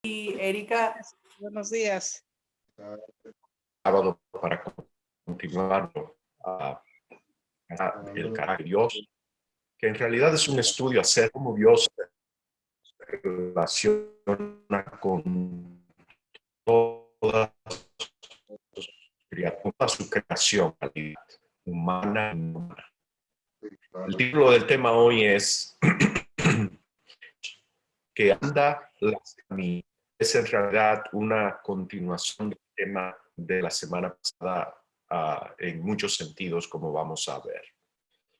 Y Erika, Buenos días. Sábado para continuar el carácter de Dios, que en realidad es un estudio acerca de cómo Dios se relaciona con toda su creación, humana y no humana. El título del tema hoy es que anda la semilla. Es en realidad una continuación del tema de la semana pasada en muchos sentidos, como vamos a ver.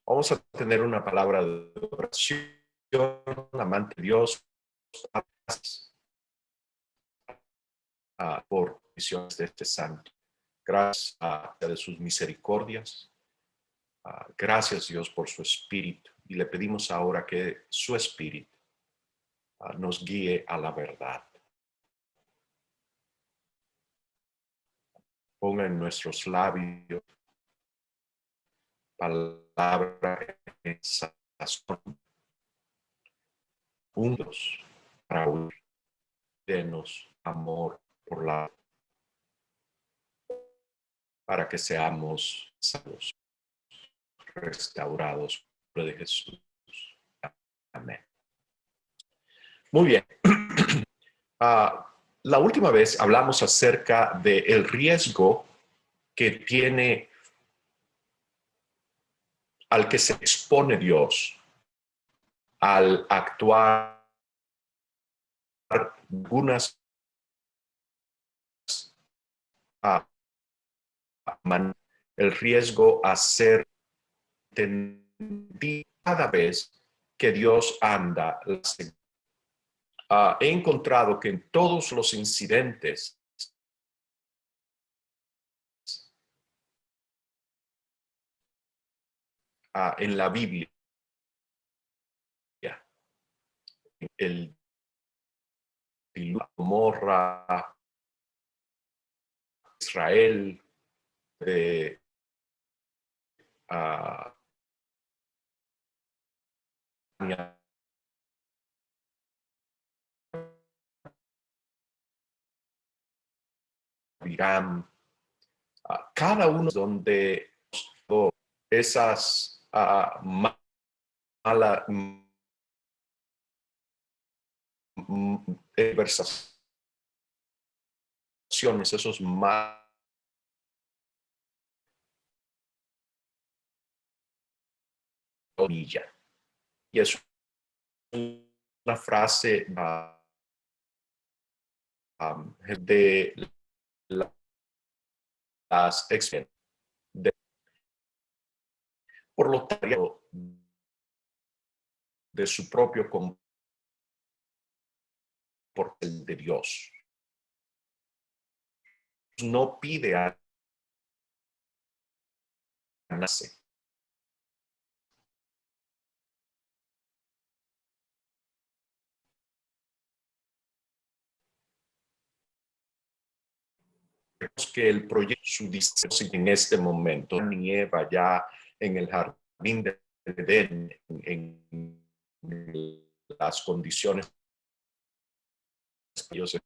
Vamos a tener una palabra de oración, amante Dios, por visiones de este santo. Gracias de sus misericordias. Gracias Dios por su espíritu. Y le pedimos ahora que su espíritu nos guíe a la verdad. Ponga en nuestros labios palabra en sazón, juntos para oír. Denos amor por para que seamos salvos, restaurados por de Jesús. Amén. Muy bien. La última vez hablamos acerca del riesgo que tiene al que se expone Dios al actuar algunas el riesgo a ser entendido cada vez que Dios anda. He encontrado que en todos los incidentes en la Biblia, el Gomorra, Israel, Irán, cada uno donde esas malas conversaciones, esos malos y es una frase de las experiencias. Por lo tanto, de su propio comportamiento de Dios. No pide a nace. Que el proyecto, su diseño en este momento, nieva ya en el jardín de Edén, en las condiciones que Dios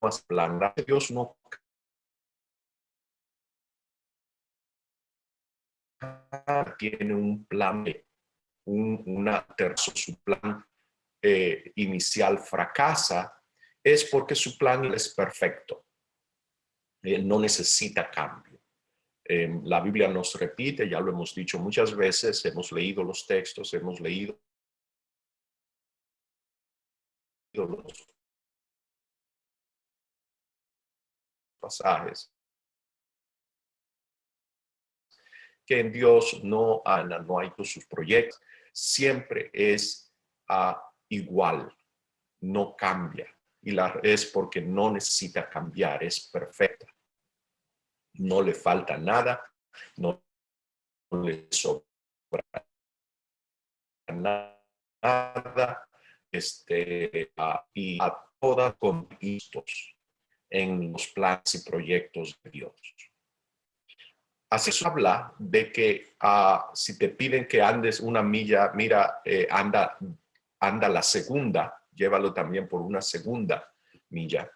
más plana. Dios no tiene un plan, su plan inicial fracasa, es porque su plan es perfecto. Él no necesita cambio. La Biblia nos repite, ya lo hemos dicho muchas veces, hemos leído los textos, hemos leído los pasajes, que en Dios no hay sus proyectos, siempre es igual, no cambia. Y es porque no necesita cambiar, es perfecta. No le falta nada, no le sobra nada, y a todas con listos en los planes y proyectos de Dios. Así se habla de que si te piden que andes una milla, mira, anda la segunda, llévalo también por una segunda. milla.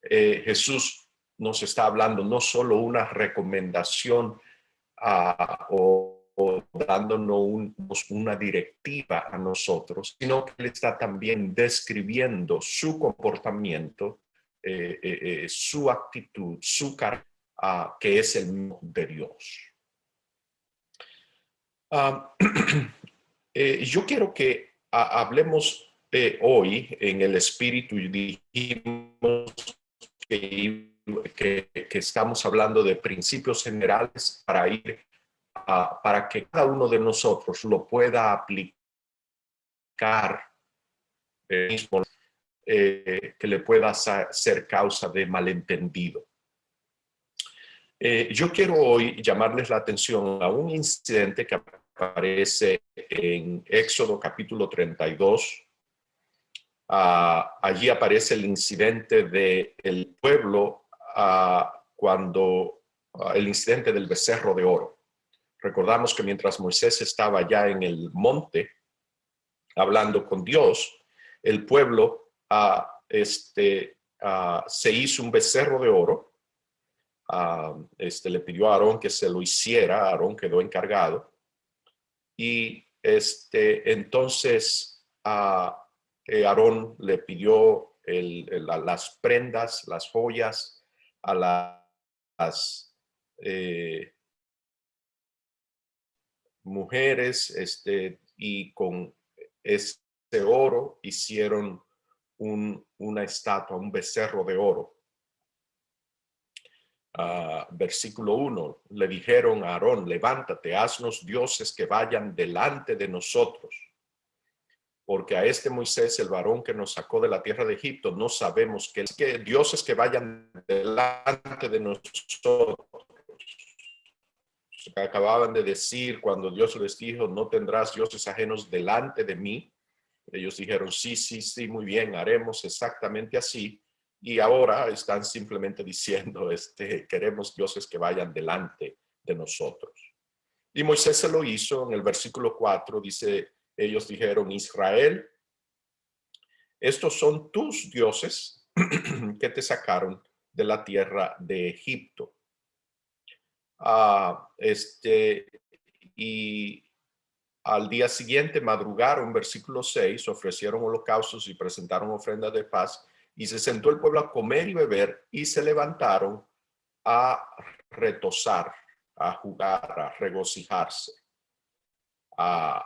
Jesús nos está hablando no solo una recomendación o dándonos una directiva a nosotros, sino que Él está también describiendo su comportamiento, su actitud, su carácter, que es el mismo de Dios. Yo quiero que hablemos hoy en el espíritu, y dijimos que estamos hablando de principios generales para que cada uno de nosotros lo pueda aplicar mismo, que le pueda ser causa de malentendido. Yo quiero hoy llamarles la atención a un incidente que aparece en Éxodo capítulo 32. Allí aparece el incidente del pueblo cuando el incidente del becerro de oro. Recordamos que mientras Moisés estaba ya en el monte hablando con Dios, el pueblo se hizo un becerro de oro. Le pidió a Aarón que se lo hiciera. Aarón quedó encargado. Y entonces Aarón le pidió las prendas, las joyas a las mujeres, y con ese oro hicieron una estatua, un becerro de oro. Versículo 1, le dijeron a Aarón: levántate, haznos dioses que vayan delante de nosotros, porque a este Moisés, el varón que nos sacó de la tierra de Egipto, no sabemos que dioses que vayan delante de nosotros. Acababan de decir, cuando Dios les dijo: no tendrás dioses ajenos delante de mí, ellos dijeron: sí, muy bien, haremos exactamente así. Y ahora están simplemente diciendo, queremos dioses que vayan delante de nosotros. Y Moisés se lo hizo. En el versículo 4 dice, ellos dijeron: Israel, estos son tus dioses que te sacaron de la tierra de Egipto. Y al día siguiente madrugaron, versículo 6, ofrecieron holocaustos y presentaron ofrendas de paz. Y se sentó el pueblo a comer y beber, y se levantaron a retozar, a jugar, a regocijarse, a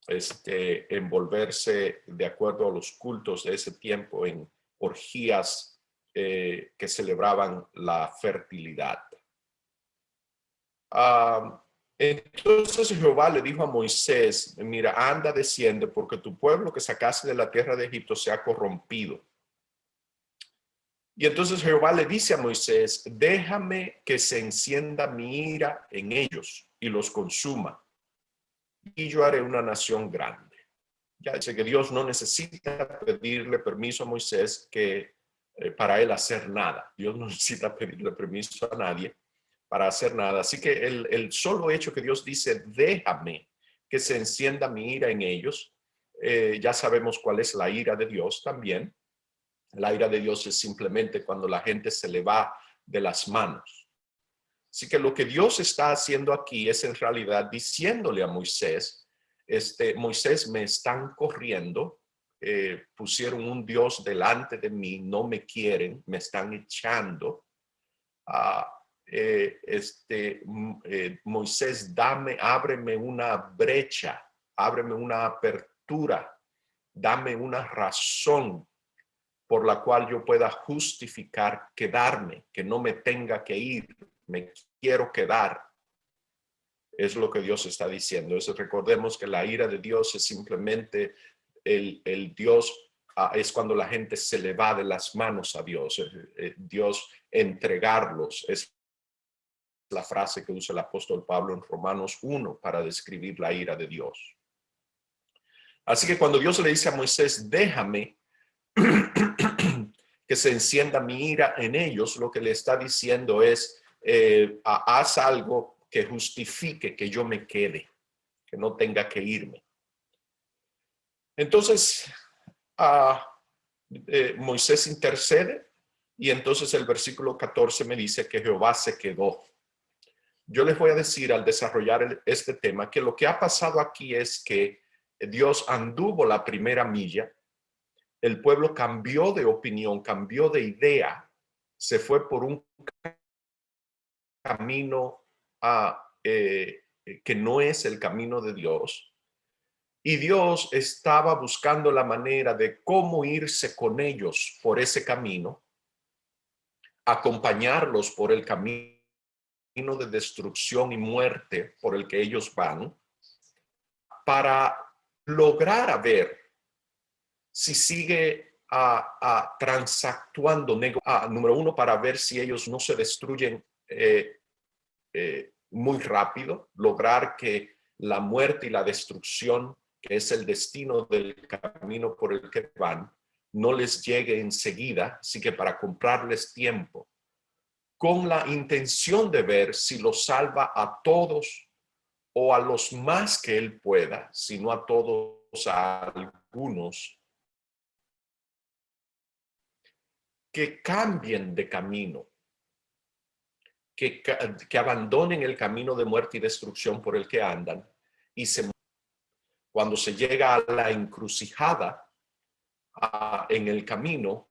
envolverse, de acuerdo a los cultos de ese tiempo, en orgías que celebraban la fertilidad. Entonces Jehová le dijo a Moisés: mira, anda, desciende, porque tu pueblo que sacaste de la tierra de Egipto se ha corrompido. Y entonces Jehová le dice a Moisés: déjame que se encienda mi ira en ellos y los consuma, y yo haré una nación grande. Ya dice que Dios no necesita pedirle permiso a Moisés para él hacer nada. Dios no necesita pedirle permiso a nadie para hacer nada. Así que el solo hecho que Dios dice: déjame que se encienda mi ira en ellos, ya sabemos cuál es la ira de Dios también. La ira de Dios es simplemente cuando la gente se le va de las manos. Así que lo que Dios está haciendo aquí es en realidad diciéndole a Moisés: Moisés, me están corriendo, pusieron un Dios delante de mí, no me quieren, me están echando. Moisés, ábreme una brecha, ábreme una apertura, dame una razón por la cual yo pueda justificar quedarme, que no me tenga que ir, me quiero quedar. Es lo que Dios está diciendo. Recordemos que la ira de Dios es simplemente el Dios, es cuando la gente se le va de las manos a Dios. Dios entregarlos es la frase que usa el apóstol Pablo en Romanos 1 para describir la ira de Dios. Así que cuando Dios le dice a Moisés: déjame que se encienda mi ira en ellos, lo que le está diciendo es: haz algo que justifique que yo me quede, que no tenga que irme. Entonces, Moisés intercede y entonces el versículo 14 me dice que Jehová se quedó. Yo les voy a decir al desarrollar este tema que lo que ha pasado aquí es que Dios anduvo la primera milla, el pueblo cambió de opinión, cambió de idea, se fue por un camino que no es el camino de Dios. Y Dios estaba buscando la manera de cómo irse con ellos por ese camino, acompañarlos por el camino de destrucción y muerte por el que ellos van, para lograr a ver si sigue transactuando, número uno, para ver si ellos no se destruyen muy rápido, lograr que la muerte y la destrucción, que es el destino del camino por el que van, no les llegue enseguida, así que para comprarles tiempo, con la intención de ver si los salva a todos o a los más que él pueda, sino a todos, a algunos, que cambien de camino, que abandonen el camino de muerte y destrucción por el que andan y cuando se llega a la encrucijada en el camino,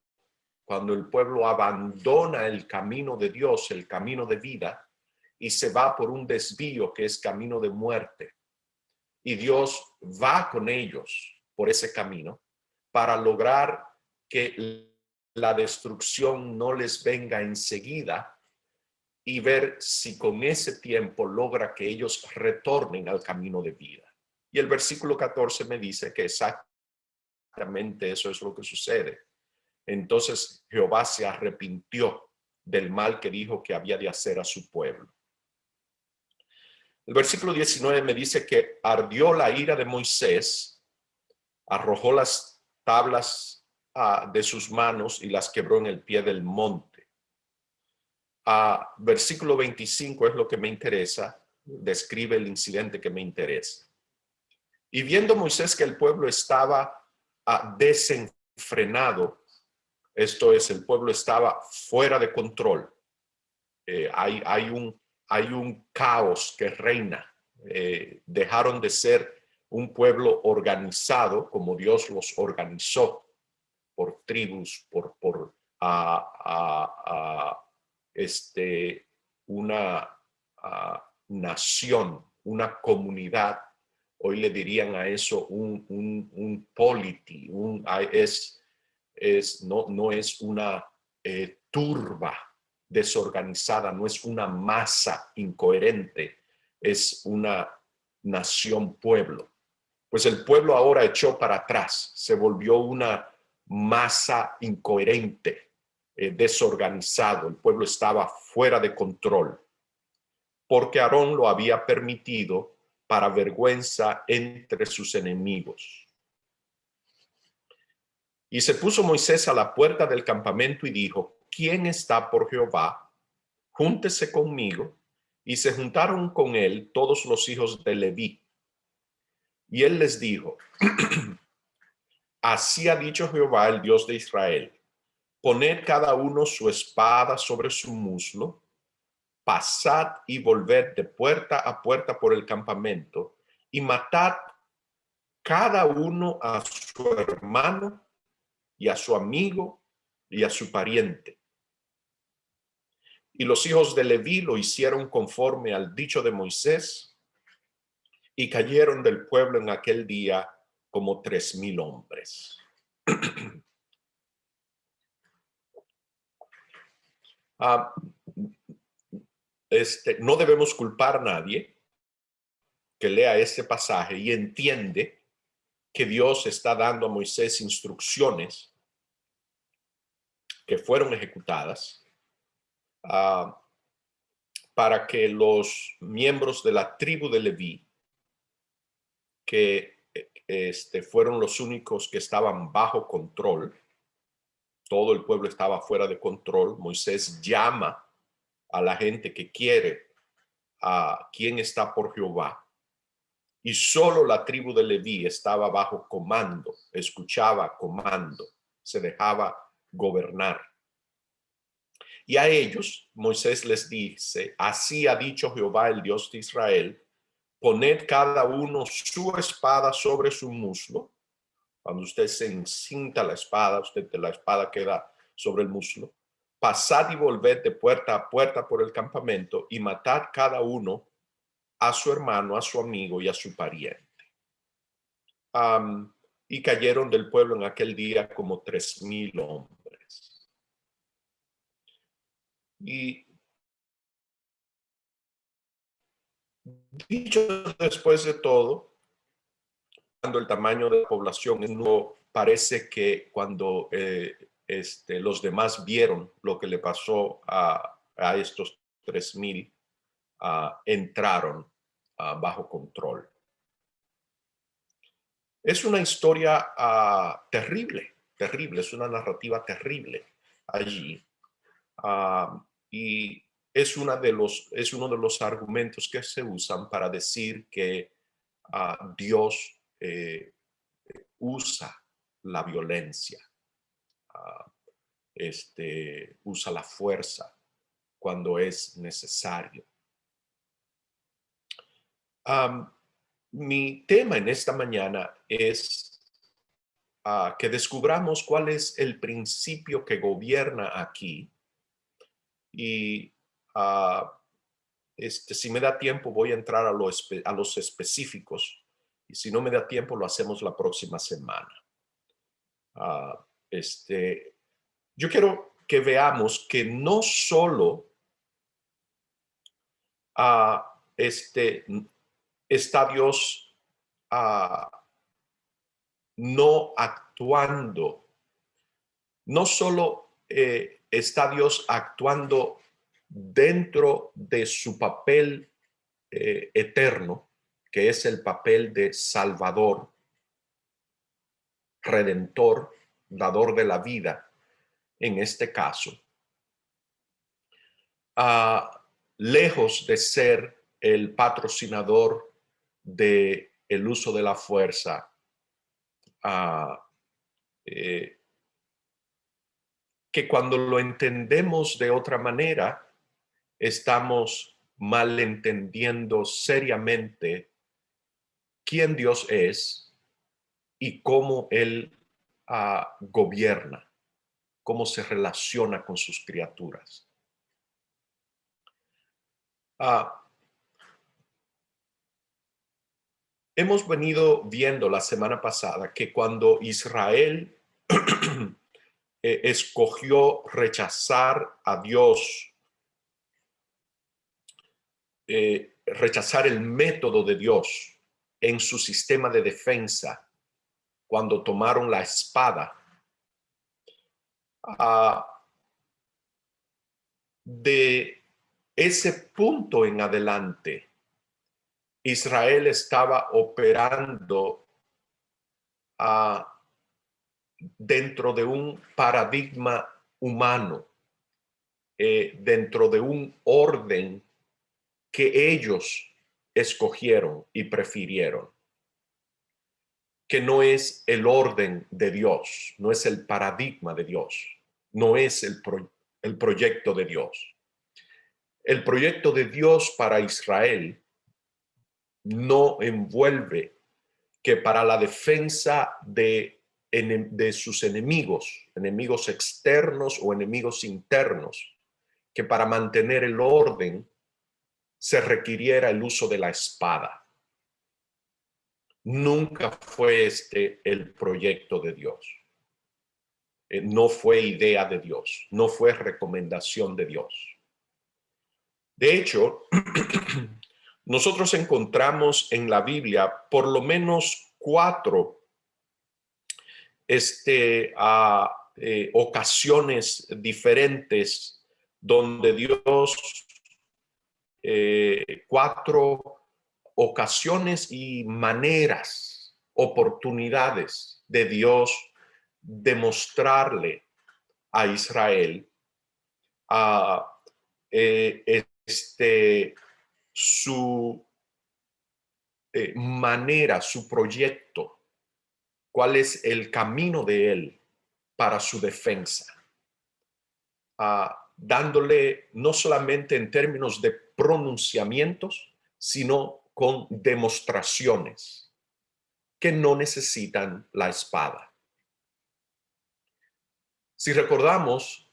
cuando el pueblo abandona el camino de Dios, el camino de vida, y se va por un desvío que es camino de muerte, y Dios va con ellos por ese camino para lograr que la destrucción no les venga enseguida, y ver si con ese tiempo logra que ellos retornen al camino de vida. Y el versículo 14 me dice que exactamente eso es lo que sucede. Entonces Jehová se arrepintió del mal que dijo que había de hacer a su pueblo. El versículo 19 me dice que ardió la ira de Moisés, arrojó las tablas de sus manos y las quebró en el pie del monte. Versículo 25 es lo que me interesa, describe el incidente que me interesa. Y viendo Moisés que el pueblo estaba desenfrenado, esto es, el pueblo estaba fuera de control, hay un caos que reina, dejaron de ser un pueblo organizado como Dios los organizó, por tribus, por una nación, una comunidad. Hoy le dirían a eso un polity, no es una turba desorganizada, no es una masa incoherente, es una nación pueblo. Pues el pueblo ahora echó para atrás, se volvió una masa incoherente, desorganizado. El pueblo estaba fuera de control, porque Aarón lo había permitido para vergüenza entre sus enemigos. Y se puso Moisés a la puerta del campamento y dijo: ¿Quién está por Jehová? Júntese conmigo. Y se juntaron con él todos los hijos de Leví. Y él les dijo: Así ha dicho Jehová, el Dios de Israel: Poned cada uno su espada sobre su muslo, pasad y volved de puerta a puerta por el campamento, y matad cada uno a su hermano y a su amigo y a su pariente. Y los hijos de Leví lo hicieron conforme al dicho de Moisés, y cayeron del pueblo en aquel día como 3,000 hombres. No debemos culpar a nadie que lea este pasaje y entiende que Dios está dando a Moisés instrucciones que fueron ejecutadas para que los miembros de la tribu de Leví, que fueron los únicos que estaban bajo control, todo el pueblo estaba fuera de control. Moisés llama a la gente que quiere a quién está por Jehová, y solo la tribu de Leví estaba bajo comando, escuchaba comando, se dejaba gobernar. Y a ellos Moisés les dice, así ha dicho Jehová, el Dios de Israel, poned cada uno su espada sobre su muslo. Cuando usted se encinta la espada, la espada queda sobre el muslo. Pasad y volved de puerta a puerta por el campamento y matad cada uno a su hermano, a su amigo y a su pariente. Y cayeron del pueblo en aquel día como 3,000 hombres. Y dicho después de todo, cuando el tamaño de la población no parece que cuando los demás vieron lo que le pasó a estos 3,000, entraron bajo control. Es una historia terrible, es una narrativa terrible allí. Y es uno de los argumentos que se usan para decir que Dios usa la violencia, usa la fuerza cuando es necesario. Mi tema en esta mañana es que descubramos cuál es el principio que gobierna aquí. Y si me da tiempo voy a entrar a los específicos, y si no me da tiempo lo hacemos la próxima semana. Yo quiero que veamos que no solo está Dios no actuando, no solo está Dios actuando dentro de su papel eterno, que es el papel de Salvador, Redentor, dador de la vida, en este caso, lejos de ser el patrocinador del uso de la fuerza, que cuando lo entendemos de otra manera, estamos malentendiendo seriamente quién Dios es y cómo Él gobierna, cómo se relaciona con sus criaturas. Hemos venido viendo la semana pasada que cuando Israel escogió rechazar a Dios, rechazar el método de Dios en su sistema de defensa, cuando tomaron la espada, de ese punto en adelante, Israel estaba operando dentro de un paradigma humano, dentro de un orden que ellos escogieron y prefirieron, que no es el orden de Dios, no es el paradigma de Dios, no es el proyecto de Dios. El proyecto de Dios para Israel no envuelve que para la defensa de sus enemigos externos o enemigos internos, que para mantener el orden se requiriera el uso de la espada. Nunca fue el proyecto de Dios. No fue idea de Dios, no fue recomendación de Dios. De hecho, nosotros encontramos en la Biblia por lo menos 4 ocasiones diferentes donde Dios, 4 ocasiones y maneras, oportunidades de Dios demostrarle a Israel su manera, su proyecto, cuál es el camino de él para su defensa, dándole no solamente en términos de pronunciamientos, sino con demostraciones que no necesitan la espada. Si recordamos,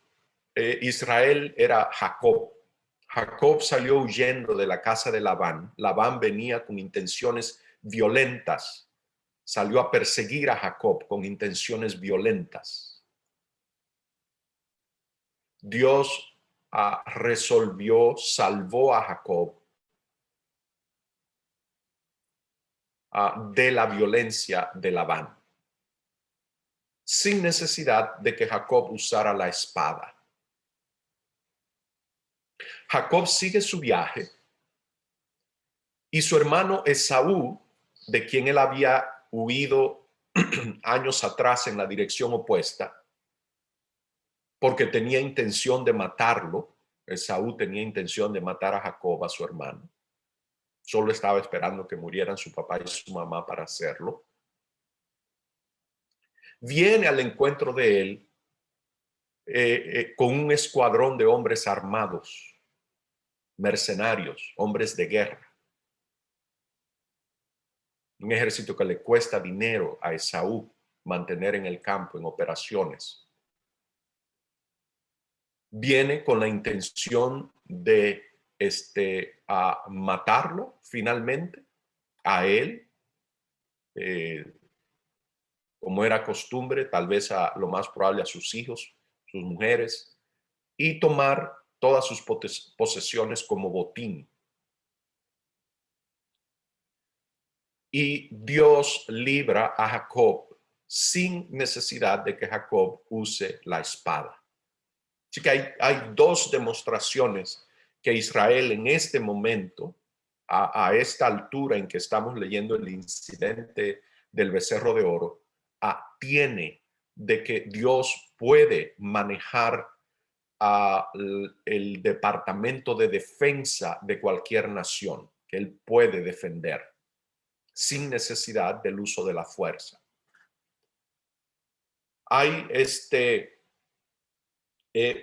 Israel era Jacob. Jacob salió huyendo de la casa de Labán. Labán venía con intenciones violentas. Salió a perseguir a Jacob con intenciones violentas. Dios resolvió, salvó a Jacob de la violencia de Labán, sin necesidad de que Jacob usara la espada. Jacob sigue su viaje y su hermano Esaú, de quien él había huido años atrás en la dirección opuesta, porque tenía intención de matarlo. Esaú tenía intención de matar a Jacob, a su hermano. Solo estaba esperando que murieran su papá y su mamá para hacerlo. Viene al encuentro de él con un escuadrón de hombres armados, mercenarios, hombres de guerra. Un ejército que le cuesta dinero a Esaú mantener en el campo, en operaciones. Viene con la intención de matarlo finalmente, a él, como era costumbre, tal vez a lo más probable a sus hijos, sus mujeres, y tomar todas sus posesiones como botín. Y Dios libra a Jacob sin necesidad de que Jacob use la espada. Así que hay dos demostraciones que Israel en este momento, a esta altura en que estamos leyendo el incidente del becerro de oro, tiene de que Dios puede manejar el departamento de defensa de cualquier nación, que él puede defender sin necesidad del uso de la fuerza. Hay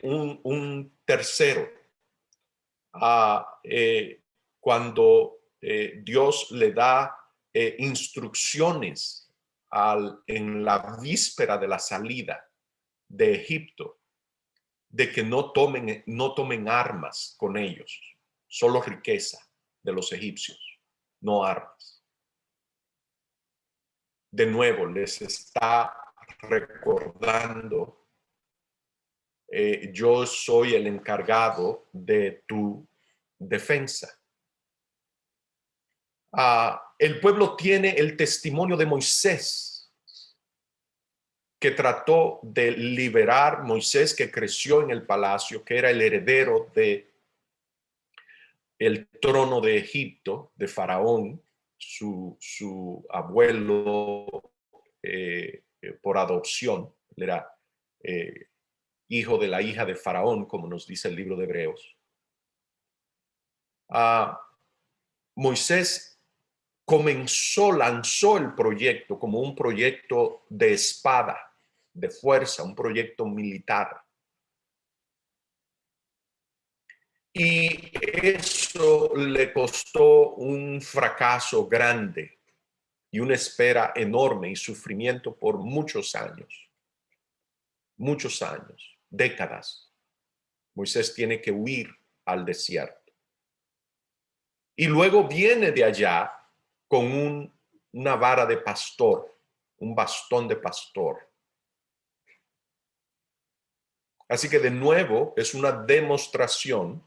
un tercero, cuando Dios le da instrucciones en la víspera de la salida de Egipto, de que no tomen armas con ellos, solo riqueza de los egipcios, no armas. De nuevo, les está recordando, yo soy el encargado de tu defensa. El pueblo tiene el testimonio de Moisés, que trató de liberar. Moisés, que creció en el palacio, que era el heredero de el trono de Egipto, de Faraón, su abuelo por adopción. Él era hijo de la hija de Faraón, como nos dice el libro de Hebreos. Moisés lanzó el proyecto como un proyecto de espada, de fuerza, un proyecto militar. Y eso le costó un fracaso grande y una espera enorme y sufrimiento por muchos años, décadas. Moisés tiene que huir al desierto. Y luego viene de allá con una vara de pastor, un bastón de pastor. Así que de nuevo es una demostración,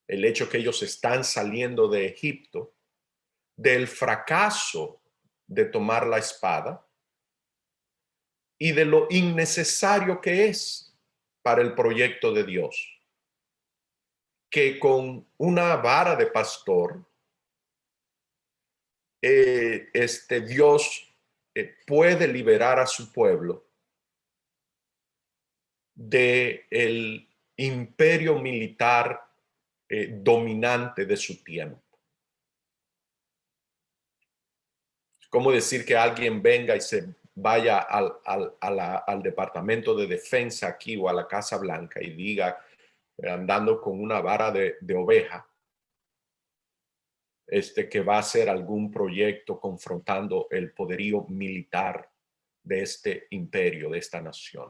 el hecho que ellos están saliendo de Egipto, del fracaso de tomar la espada y de lo innecesario que es para el proyecto de Dios. Que con una vara de pastor, Dios puede liberar a su pueblo del imperio militar dominante de su tiempo. Como decir que alguien venga y se vaya al Departamento de Defensa aquí o a la Casa Blanca y diga, andando con una vara de oveja, que va a hacer algún proyecto confrontando el poderío militar de este imperio, de esta nación.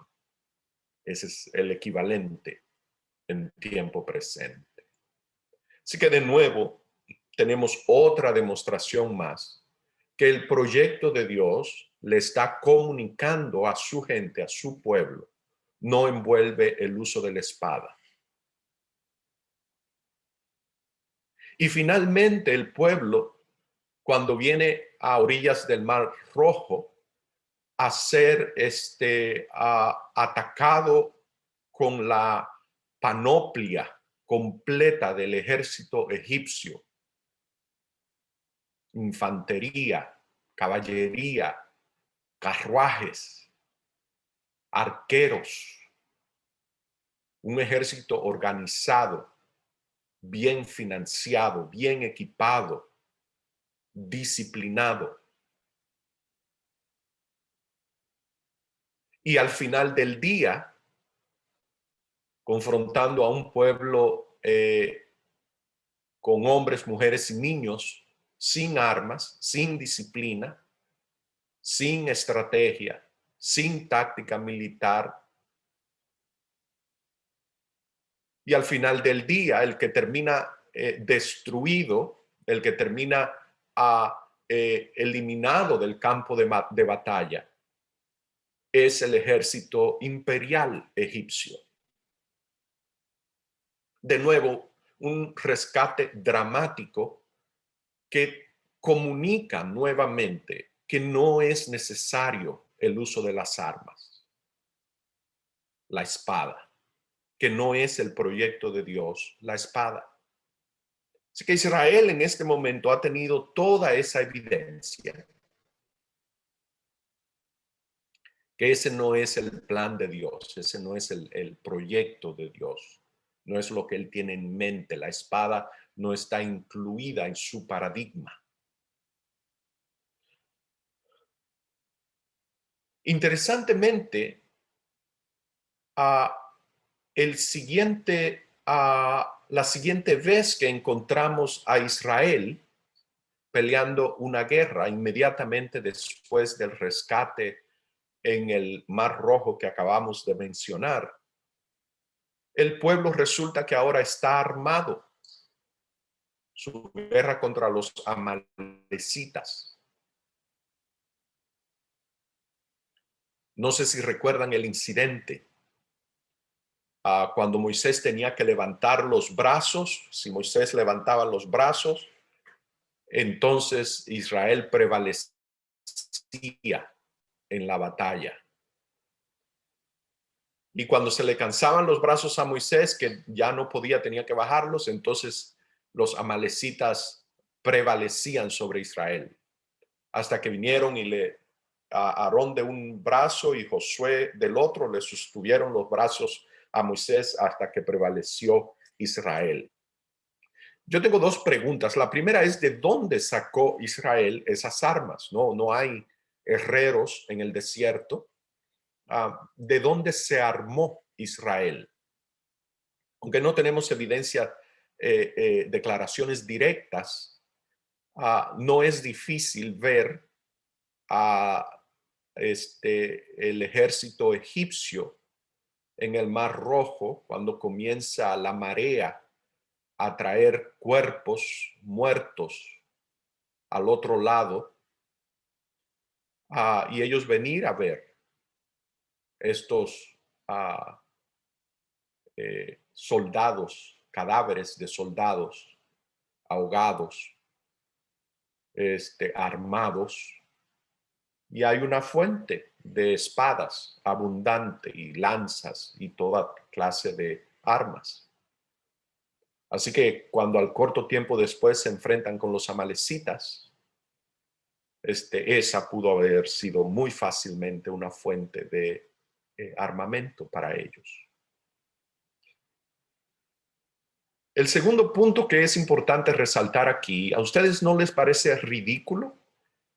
Ese es el equivalente en tiempo presente. Así que de nuevo tenemos otra demostración más que el proyecto de Dios le está comunicando a su gente, a su pueblo, no envuelve el uso de la espada. Y finalmente el pueblo, cuando viene a orillas del Mar Rojo, a ser atacado con la panoplia completa del ejército egipcio, infantería, caballería, carruajes, arqueros, un ejército organizado, bien financiado, bien equipado, disciplinado. Y al final del día, confrontando a un pueblo con hombres, mujeres y niños, sin armas, sin disciplina, sin estrategia, sin táctica militar. Y al final del día, el que termina destruido, el que termina eliminado del campo de batalla, es el ejército imperial egipcio. De nuevo, un rescate dramático que comunica nuevamente que no es necesario el uso de las armas, la espada, que no es el proyecto de Dios, la espada. Así que Israel en este momento ha tenido toda esa evidencia que ese no es el plan de Dios, ese no es el proyecto de Dios, no es lo que él tiene en mente. La espada no está incluida en su paradigma. Interesantemente, la siguiente vez que encontramos a Israel peleando una guerra inmediatamente después del rescate en el Mar Rojo que acabamos de mencionar, el pueblo resulta que ahora está armado. Su guerra contra los amalecitas. No sé si recuerdan el incidente cuando Moisés tenía que levantar los brazos. Si Moisés levantaba los brazos, entonces Israel prevalecía en la batalla. Y cuando se le cansaban los brazos a Moisés, que ya no podía, tenía que bajarlos, entonces los amalecitas prevalecían sobre Israel. Hasta que vinieron y a Aarón de un brazo y Josué del otro le sostuvieron los brazos a Moisés hasta que prevaleció Israel. Yo tengo dos preguntas. La primera es, ¿de dónde sacó Israel esas armas? No hay herreros en el desierto. ¿De dónde se armó Israel? Aunque no tenemos evidencia, declaraciones directas, no es difícil ver el ejército egipcio en el Mar Rojo cuando comienza la marea a traer cuerpos muertos al otro lado, y ellos venir a ver estos soldados, cadáveres de soldados ahogados, armados, y hay una fuente de espadas abundante y lanzas y toda clase de armas. Así que cuando al corto tiempo después se enfrentan con los amalecitas, esa pudo haber sido muy fácilmente una fuente de armamento para ellos. El segundo punto que es importante resaltar aquí, ¿a ustedes no les parece ridículo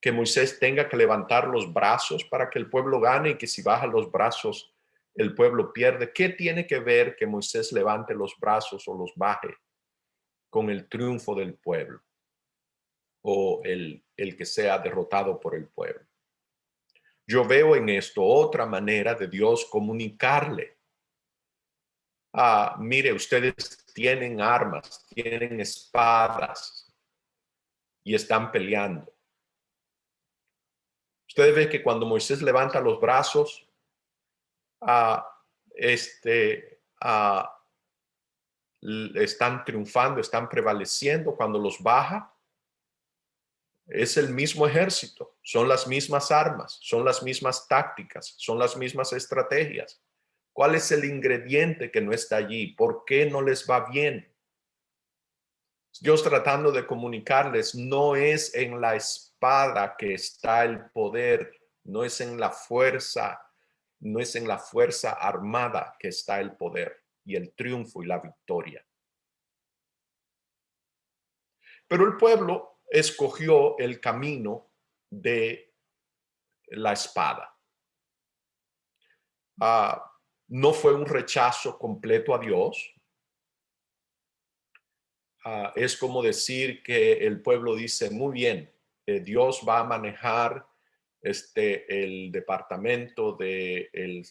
que Moisés tenga que levantar los brazos para que el pueblo gane y que si baja los brazos el pueblo pierde. ¿Qué tiene que ver que Moisés levante los brazos o los baje con el triunfo del pueblo o el que sea derrotado por el pueblo? Yo veo en esto otra manera de Dios comunicarle. Mire, ustedes tienen armas, tienen espadas y están peleando. Ustedes ven que cuando Moisés levanta los brazos, están triunfando, están prevaleciendo. Cuando los baja, es el mismo ejército, son las mismas armas, son las mismas tácticas, son las mismas estrategias. ¿Cuál es el ingrediente que no está allí? ¿Por qué no les va bien? Dios tratando de comunicarles, no es en la espada que está el poder, no es en la fuerza, no es en la fuerza armada que está el poder y el triunfo y la victoria. Pero el pueblo escogió el camino de la espada. No fue un rechazo completo a Dios. Es como decir que el pueblo dice, muy bien, Dios va a manejar el departamento del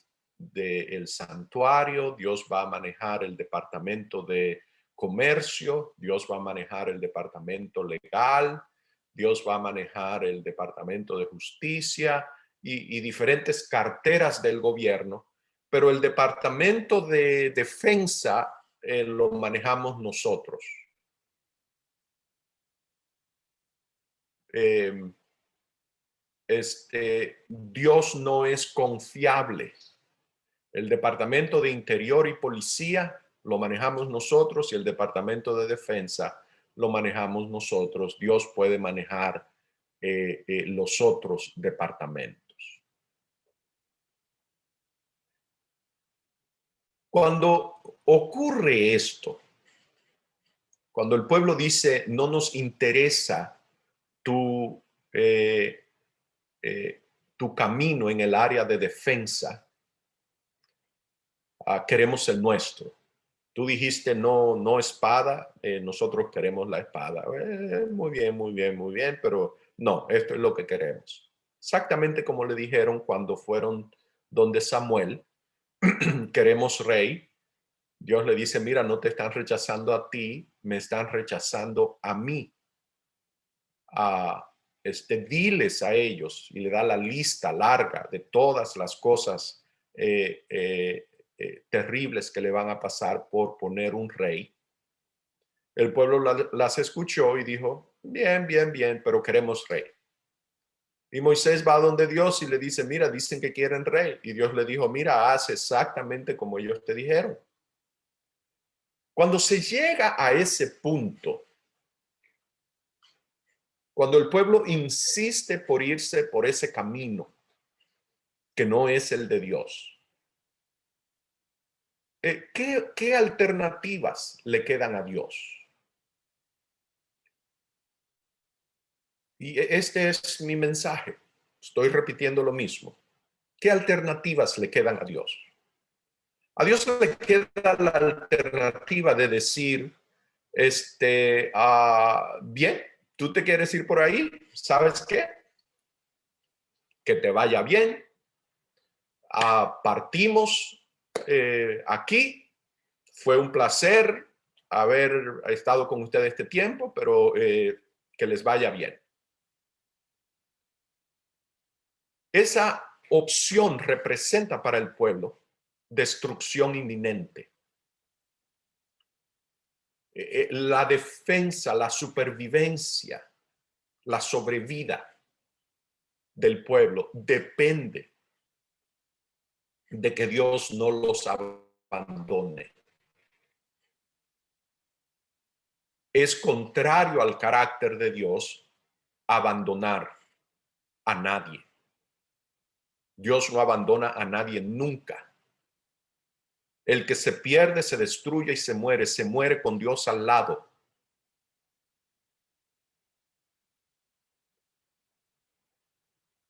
santuario, Dios va a manejar el departamento de comercio, Dios va a manejar el departamento legal, Dios va a manejar el departamento de justicia y diferentes carteras del gobierno, pero el departamento de defensa lo manejamos nosotros. Dios no es confiable. El departamento de interior y policía lo manejamos nosotros y el departamento de defensa lo manejamos nosotros. Dios puede manejar los otros departamentos. Cuando ocurre esto, cuando el pueblo dice no nos interesa tu, tu camino en el área de defensa, queremos el nuestro. Tú dijiste no, no espada, nosotros queremos la espada. Muy bien, muy bien, muy bien, pero no, esto es lo que queremos. Exactamente como le dijeron cuando fueron donde Samuel, queremos rey. Dios le dice, mira, no te están rechazando a ti, me están rechazando a mí. Diles a ellos y le da la lista larga de todas las cosas terribles que le van a pasar por poner un rey. El pueblo las escuchó y dijo, bien, bien, bien, pero queremos rey. Y Moisés va donde Dios y le dice, mira, dicen que quieren rey. Y Dios le dijo, mira, haz exactamente como ellos te dijeron. Cuando se llega a ese punto, cuando el pueblo insiste por irse por ese camino que no es el de Dios, ¿qué alternativas le quedan a Dios? Y este es mi mensaje. Estoy repitiendo lo mismo. ¿Qué alternativas le quedan a Dios? A Dios le queda la alternativa de decir, bien, tú te quieres ir por ahí, ¿sabes qué? Que te vaya bien. Partimos aquí. Fue un placer haber estado con ustedes este tiempo, pero que les vaya bien. Esa opción representa para el pueblo destrucción inminente. La defensa, la supervivencia, la sobrevida del pueblo depende de que Dios no los abandone. Es contrario al carácter de Dios abandonar a nadie. Dios no abandona a nadie nunca. El que se pierde, se destruye y se muere con Dios al lado.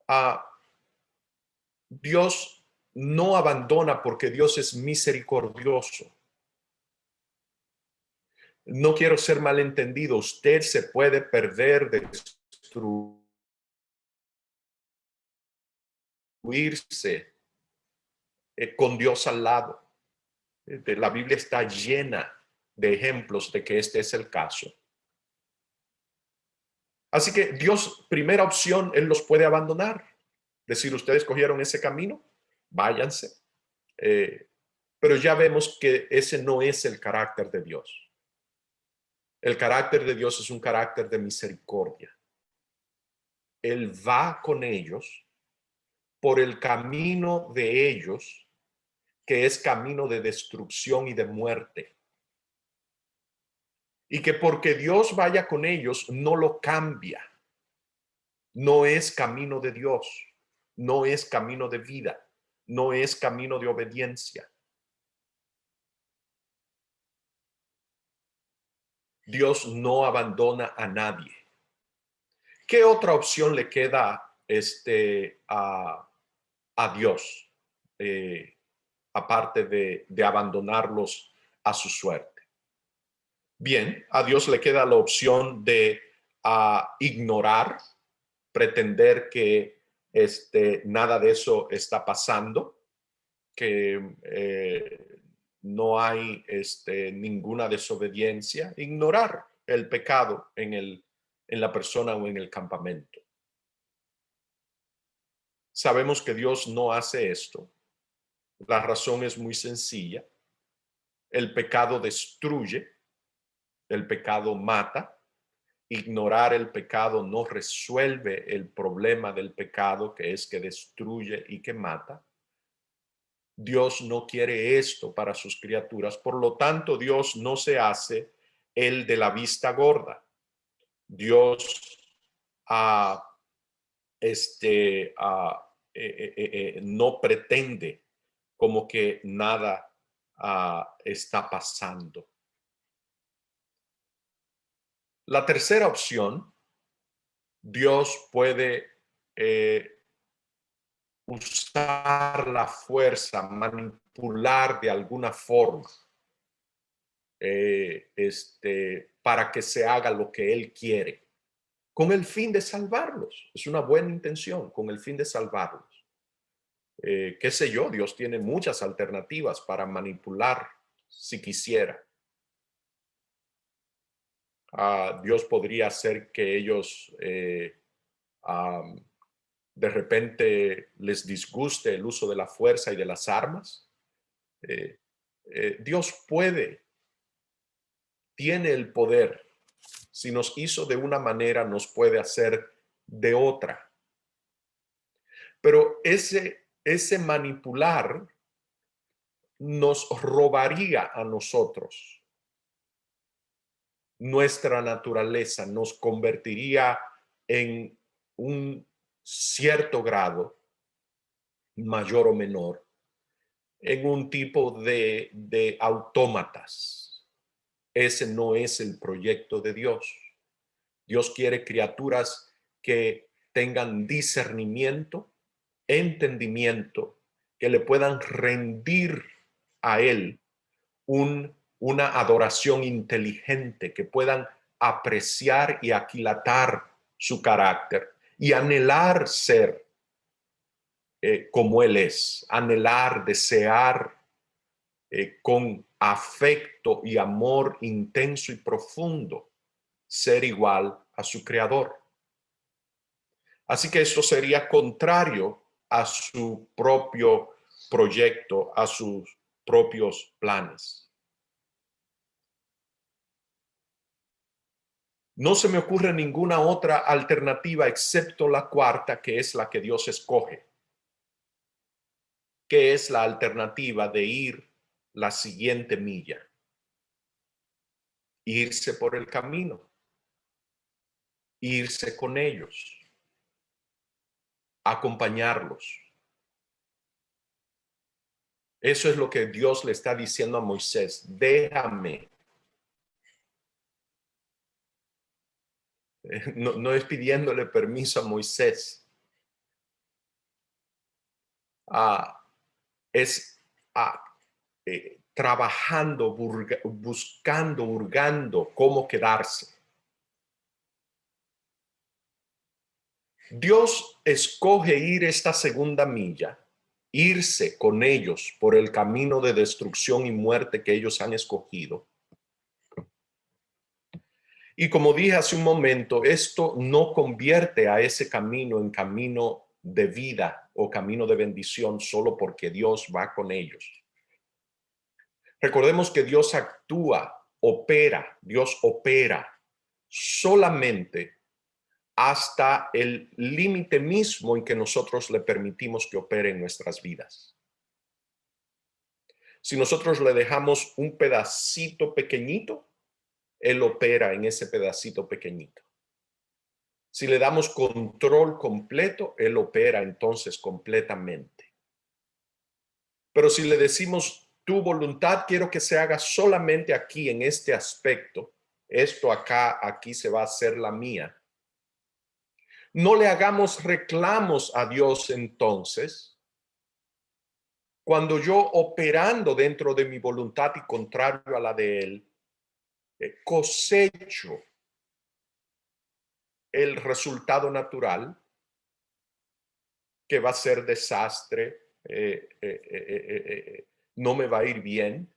Ah, Dios no abandona porque Dios es misericordioso. No quiero ser malentendido. Usted se puede perder, destruirse con Dios al lado. La Biblia está llena de ejemplos de que este es el caso. Así que Dios, primera opción, Él los puede abandonar. Decir, ustedes cogieron ese camino, váyanse. Pero ya vemos que ese no es el carácter de Dios. El carácter de Dios es un carácter de misericordia. Él va con ellos por el camino de ellos, que es camino de destrucción y de muerte. Y que porque Dios vaya con ellos, no lo cambia. No es camino de Dios, no es camino de vida, no es camino de obediencia. Dios no abandona a nadie. ¿Qué otra opción le queda a Dios, aparte de abandonarlos a su suerte? Bien, a Dios le queda la opción de ignorar, pretender que nada de eso está pasando, que no hay ninguna desobediencia, ignorar el pecado en la persona o en el campamento. Sabemos que Dios no hace esto. La razón es muy sencilla. El pecado destruye, el pecado mata. Ignorar el pecado no resuelve el problema del pecado, que es que destruye y que mata. Dios no quiere esto para sus criaturas, por lo tanto Dios no se hace el de la vista gorda. Dios no pretende como que nada está pasando. La tercera opción, Dios puede usar la fuerza, manipular de alguna forma para que se haga lo que Él quiere, con el fin de salvarlos. Es una buena intención, con el fin de salvarlos. Qué sé yo, Dios tiene muchas alternativas para manipular si quisiera. Dios podría hacer que ellos de repente les disguste el uso de la fuerza y de las armas. Dios tiene el poder. Si nos hizo de una manera, nos puede hacer de otra. Pero ese manipular nos robaría a nosotros nuestra naturaleza, nos convertiría en un cierto grado, mayor o menor, en un tipo de autómatas. Ese no es el proyecto de Dios. Dios quiere criaturas que tengan discernimiento, entendimiento, que le puedan rendir a Él una adoración inteligente, que puedan apreciar y aquilatar su carácter y anhelar ser como Él es, anhelar, desear con afecto y amor intenso y profundo ser igual a su Creador. Así que esto sería contrario a su propio proyecto, a sus propios planes. No se me ocurre ninguna otra alternativa excepto la cuarta, que es la que Dios escoge, que es la alternativa de ir la siguiente milla, irse por el camino, irse con ellos, acompañarlos. Eso es lo que Dios le está diciendo a Moisés: déjame. No es pidiéndole permiso a Moisés, ah, es trabajando, buscando, hurgando cómo quedarse. Dios escoge ir esta segunda milla, irse con ellos por el camino de destrucción y muerte que ellos han escogido. Y como dije hace un momento, esto no convierte a ese camino en camino de vida o camino de bendición solo porque Dios va con ellos. Recordemos que Dios Dios opera solamente hasta el límite mismo en que nosotros le permitimos que opere en nuestras vidas. Si nosotros le dejamos un pedacito pequeñito, Él opera en ese pedacito pequeñito. Si le damos control completo, Él opera entonces completamente. Pero si le decimos, tu voluntad quiero que se haga solamente aquí en este aspecto, esto acá, aquí se va a hacer la mía. No le hagamos reclamos a Dios entonces, cuando yo operando dentro de mi voluntad y contrario a la de Él, cosecho el resultado natural, que va a ser desastre, no me va a ir bien.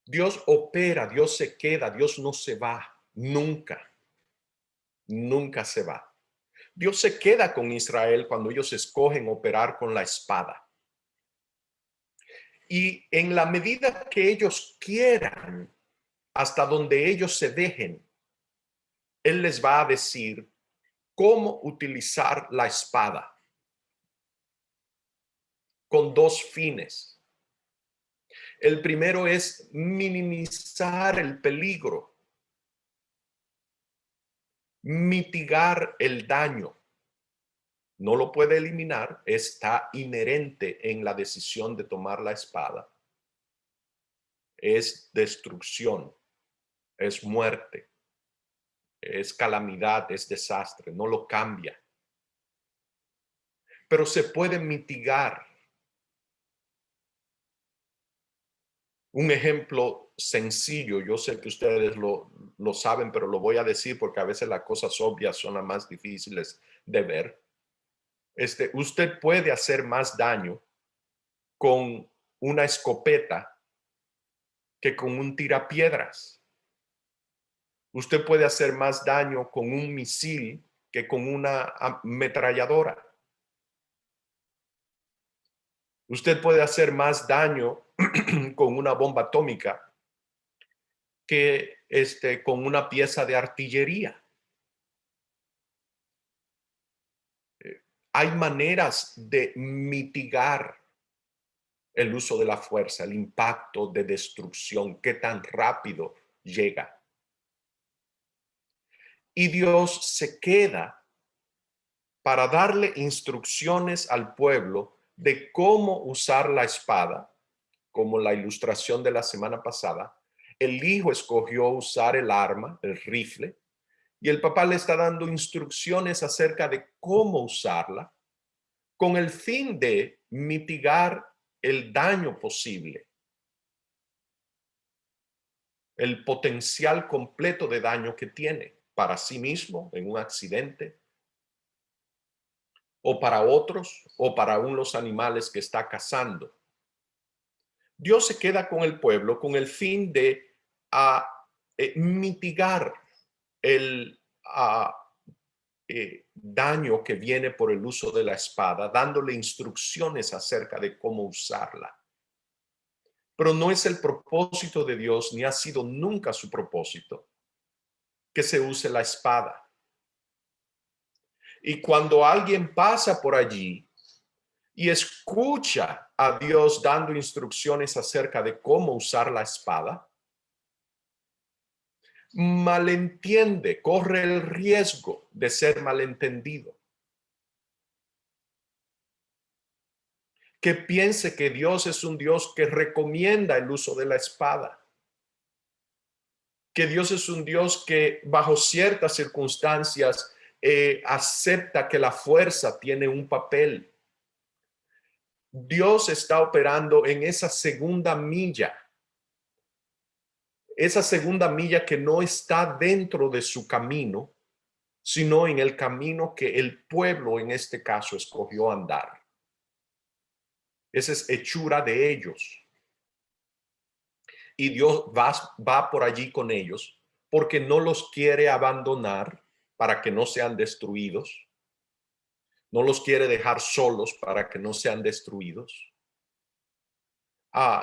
Dios opera, Dios se queda, Dios no se va, nunca, nunca se va. Dios se queda con Israel cuando ellos escogen operar con la espada. Y en la medida que ellos quieran, hasta donde ellos se dejen, Él les va a decir cómo utilizar la espada con dos fines. El primero es minimizar el peligro, mitigar el daño. No lo puede eliminar, está inherente en la decisión de tomar la espada. Es destrucción, es muerte, es calamidad, es desastre, no lo cambia. Pero se puede mitigar. Un ejemplo sencillo, yo sé que ustedes lo saben, pero lo voy a decir porque a veces las cosas obvias son las más difíciles de ver. Usted puede hacer más daño con una escopeta que con un tirapiedras. Usted puede hacer más daño con un misil que con una ametralladora. Usted puede hacer más daño con una bomba atómica que con una pieza de artillería. Hay maneras de mitigar el uso de la fuerza, el impacto de destrucción, qué tan rápido llega. Y Dios se queda para darle instrucciones al pueblo de cómo usar la espada, como la ilustración de la semana pasada. El hijo escogió usar el arma, el rifle, y el papá le está dando instrucciones acerca de cómo usarla, con el fin de mitigar el daño posible, el potencial completo de daño que tiene para sí mismo en un accidente, o para otros, o para los animales que está cazando. Dios se queda con el pueblo con el fin de mitigar el daño que viene por el uso de la espada, dándole instrucciones acerca de cómo usarla. Pero no es el propósito de Dios, ni ha sido nunca su propósito, que se use la espada. Y cuando alguien pasa por allí y escucha a Dios dando instrucciones acerca de cómo usar la espada, malentiende, corre el riesgo de ser malentendido. Que piense que Dios es un Dios que recomienda el uso de la espada. Que Dios es un Dios que bajo ciertas circunstancias acepta que la fuerza tiene un papel. Dios está operando en esa segunda milla que no está dentro de su camino, sino en el camino que el pueblo en este caso escogió andar. Esa es hechura de ellos. Y Dios va por allí con ellos porque no los quiere abandonar para que no sean destruidos. No los quiere dejar solos para que no sean destruidos.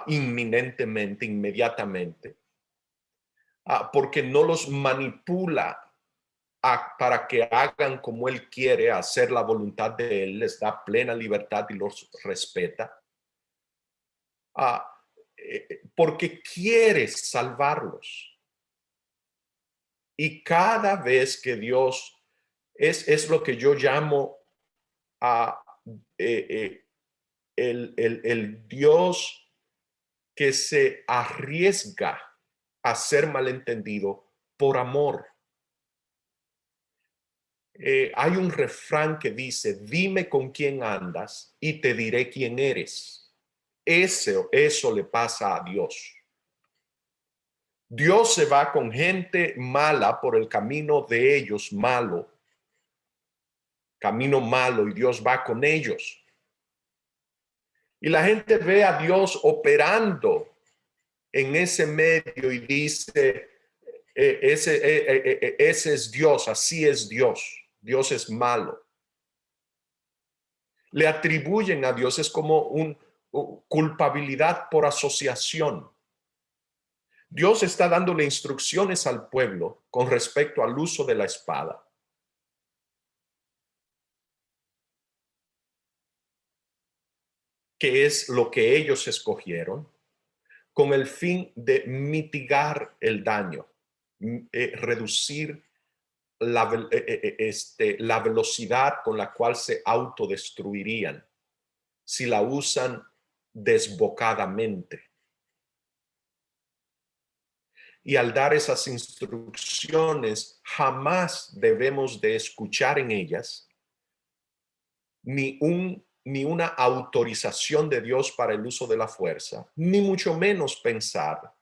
Inminentemente, inmediatamente. Porque no los manipula para que hagan como Él quiere, hacer la voluntad de Él, les da plena libertad y los respeta. Porque quiere salvarlos. Y cada vez que Dios es lo que yo llamo el Dios que se arriesga a ser malentendido por amor. Hay un refrán que dice, dime con quién andas y te diré quién eres. Eso le pasa a Dios. Dios se va con gente mala por el camino de ellos camino malo, y Dios va con ellos. Y la gente ve a Dios operando en ese medio y dice, ese es Dios, así es Dios. Dios es malo. Le atribuyen a Dios, es como culpabilidad por asociación. Dios está dándole instrucciones al pueblo con respecto al uso de la espada. Que es lo que ellos escogieron, con el fin de mitigar el daño, reducir la velocidad con la cual se autodestruirían si la usan desbocadamente. Y al dar esas instrucciones, jamás debemos de escuchar en ellas ni una autorización de Dios para el uso de la fuerza, ni mucho menos pensar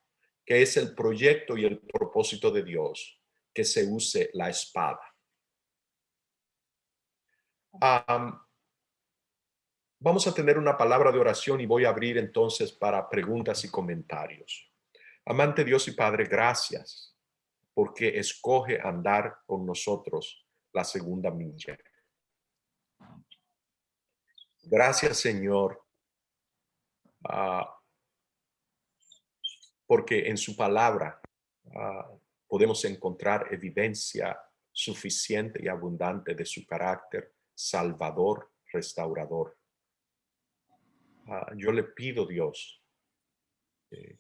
que es el proyecto y el propósito de Dios que se use la espada. Vamos a tener una palabra de oración y voy a abrir entonces para preguntas y comentarios. Amante Dios y Padre, gracias porque escoge andar con nosotros la segunda milla. Gracias, Señor, porque en su palabra podemos encontrar evidencia suficiente y abundante de su carácter salvador, restaurador. Yo le pido, Dios,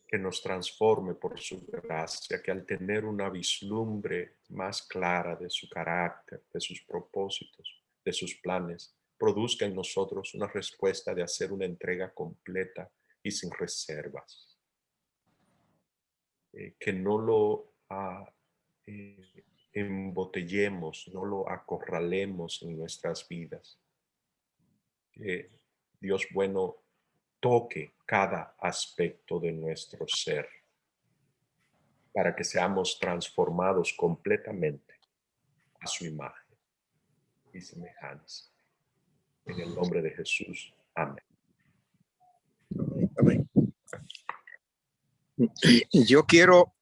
que nos transforme por su gracia, que al tener una vislumbre más clara de su carácter, de sus propósitos, de sus planes, produzca en nosotros una respuesta de hacer una entrega completa y sin reservas. Que no lo embotellemos, no lo acorralemos en nuestras vidas. Que Dios bueno toque cada aspecto de nuestro ser para que seamos transformados completamente a su imagen y semejanza. En el nombre de Jesús. Amén. Amén. Yo quiero